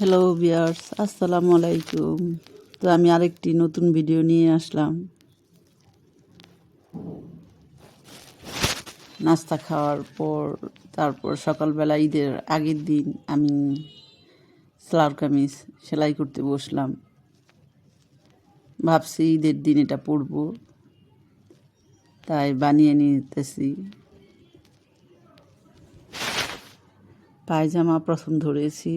Hello viewers, আসসালামু আলাইকুম। তো আমি আরেকটি নতুন ভিডিও নিয়ে আসলাম। নাস্তা খাওয়ার পর তারপর সকালবেলা ঈদের আগের দিন আমি সালোয়ার কামিজ সেলাই করতে বসলাম। ভাবছি ঈদের দিন এটা পরবো, তাই বানিয়ে নিতেছি। পায়জামা প্রথম ধরেছি,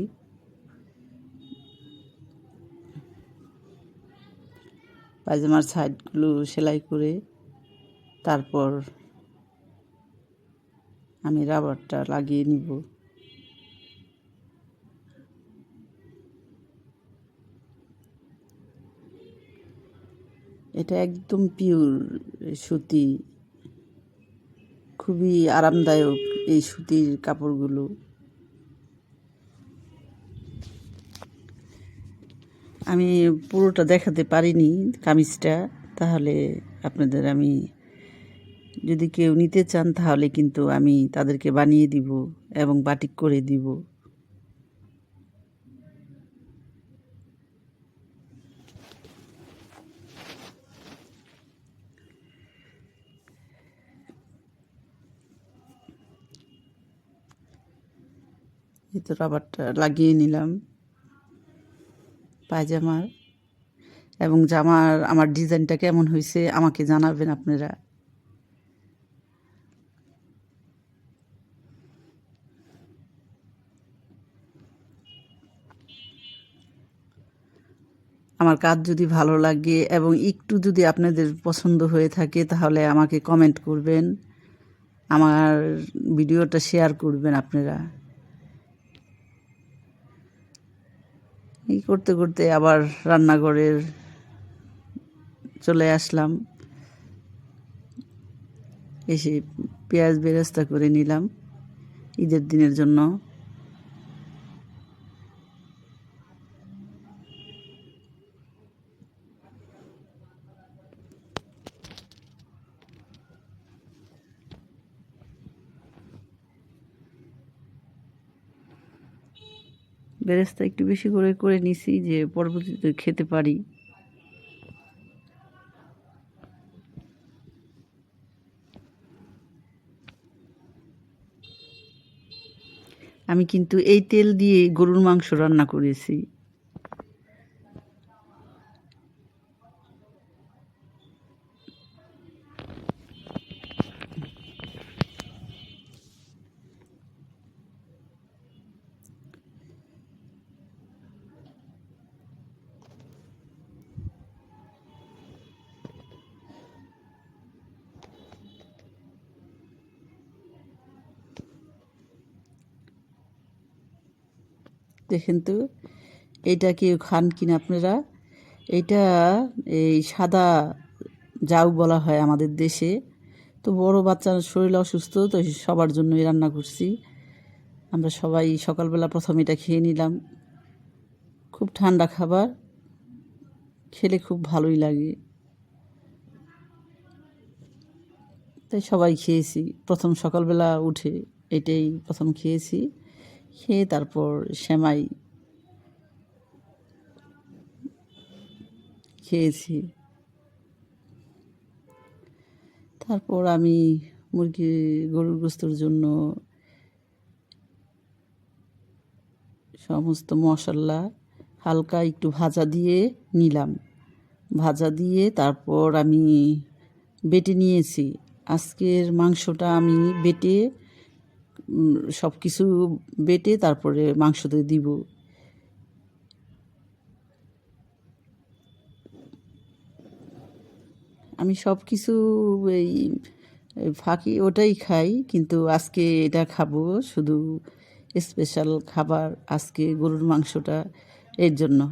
পায়জামার সাইডগুলো সেলাই করে তারপর আমি রাবারটা লাগিয়ে নিব। এটা একদম পিওর সুতি, খুবই আরামদায়ক এই সুতির কাপড়গুলো। আমি পুরোটা দেখাতে পারিনি কামিজটা, তাহলে আপনাদের আমি যদি কেউ নিতে চান তাহলে কিন্তু আমি তাদেরকে বানিয়ে দিব এবং বাটিক করে দিব। এই তো রাবারটা লাগিয়ে নিলাম পায়জামার, এবং জামার আমার ডিজাইনটা কেমন হয়েছে আমাকে জানাবেন আপনারা। আমার কাজ যদি ভালো লাগে এবং একটু যদি আপনাদের পছন্দ হয়ে থাকে তাহলে আমাকে কমেন্ট করবেন, আমার ভিডিওটা শেয়ার করবেন আপনারা। এই করতে করতে আবার রান্নাঘরের চলে আসলাম, এসে পেঁয়াজ বেরেস্তা করে নিলাম ঈদের দিনের জন্য। বেরেস্তা একটু বেশি করে করে নিছি যে পরবর্তীতে খেতে পারি। আমি কিন্তু এই তেল দিয়ে গরুর মাংস রান্না করেছি। দেখেন তো এইটা কেউ খান কিনা আপনারা? এইটা এই সাদা জাউ বলা হয় আমাদের দেশে। তো বড় বাচ্চার শরীর অসুস্থ, তো সবার জন্যই রান্না করছি। আমরা সবাই সকালবেলা প্রথমে এটা খেয়ে নিলাম। খুব ঠান্ডা খাবার, খেলে খুব ভালোই লাগে, তাই সবাই খেয়েছি। প্রথম সকালবেলা উঠে এটাই প্রথম খেয়েছি, খেয়ে তারপর সেমাই খেয়েছি। তারপর আমি গরুর গোস্তর জন্য সমস্ত মশলা হালকা একটু ভাজা দিয়ে নিলাম। ভাজা দিয়ে তারপর আমি বেটে নিয়েছি। আজকের মাংসটা আমি বেটে সব কিছু বেটে তারপরে মাংসতে দিব। আমি সব কিছু এই ফাঁকি ওটাই খাই, কিন্তু আজকে এটা খাবো, শুধু স্পেশাল খাবার আজকে গরুর মাংসটা, এর জন্য।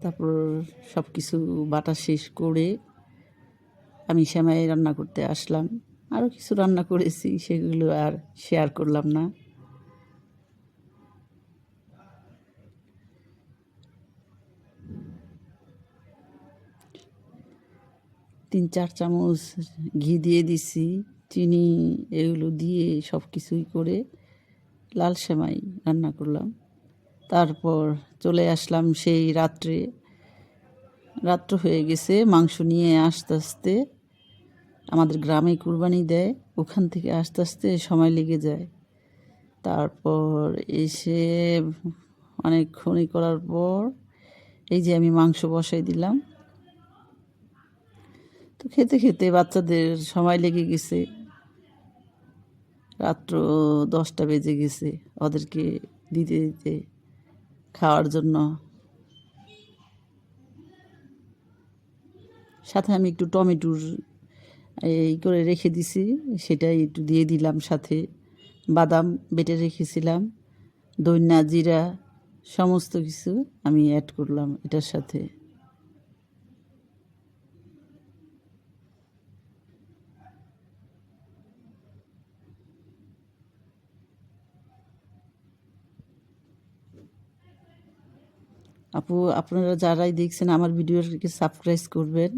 তারপর সব কিছু বাটা শেষ করে আমি সেমাই রান্না করতে আসলাম। আরও কিছু রান্না করেছি, সেগুলো আর শেয়ার করলাম না। 3-4 চামচ ঘি দিয়ে দিছি, চিনি এগুলো দিয়ে সব কিছুই করে লাল সেমাই রান্না করলাম। তারপর চলে আসলাম সেই রাত্র হয়ে গেছে। মাংস নিয়ে আস্তে আস্তে আমাদের গ্রামে কুরবানি দেয়, ওখান থেকে আস্তে আস্তে সময় লেগে যায়। তারপর এসে অনেকক্ষণ করার পর এই যে আমি মাংস বসাই দিলাম। তো খেতে খেতে বাচ্চাদের সময় লেগে গেছে, রাত্র 10টা বেজে গেছে ওদেরকে দিতে দিতে খাওয়ার জন্য। সাথে আমি একটু টমেটোর এই করে রেখে দিছি, সেটাই একটু দিয়ে দিলাম। সাথে বাদাম বেটে রেখেছিলাম, ধনিয়া জিরা সমস্ত কিছু আমি অ্যাড করলাম এটার সাথে। আপু, আপনারা যারাই দেখছেন আমার ভিডিওটিকে সাবস্ক্রাইব করবেন।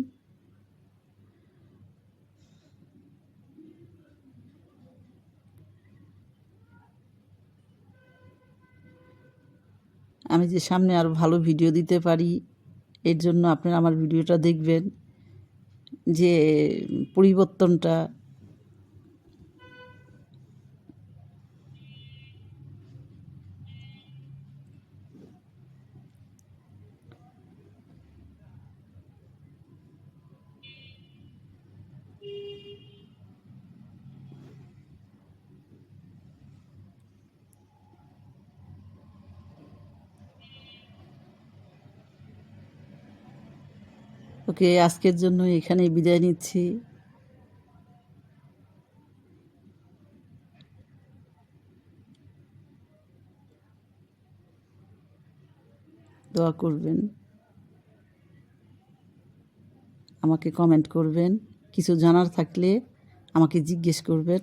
আমি যে সামনে আরও ভালো ভিডিও দিতে পারি, এর জন্য আপনারা আমার ভিডিওটা দেখবেন, যে পরিবর্তনটা। ওকে, আজকের জন্য এখানেই বিদায় নিচ্ছি। দোয়া করবেন, আমাকে কমেন্ট করবেন, কিছু জানার থাকলে আমাকে জিজ্ঞেস করবেন।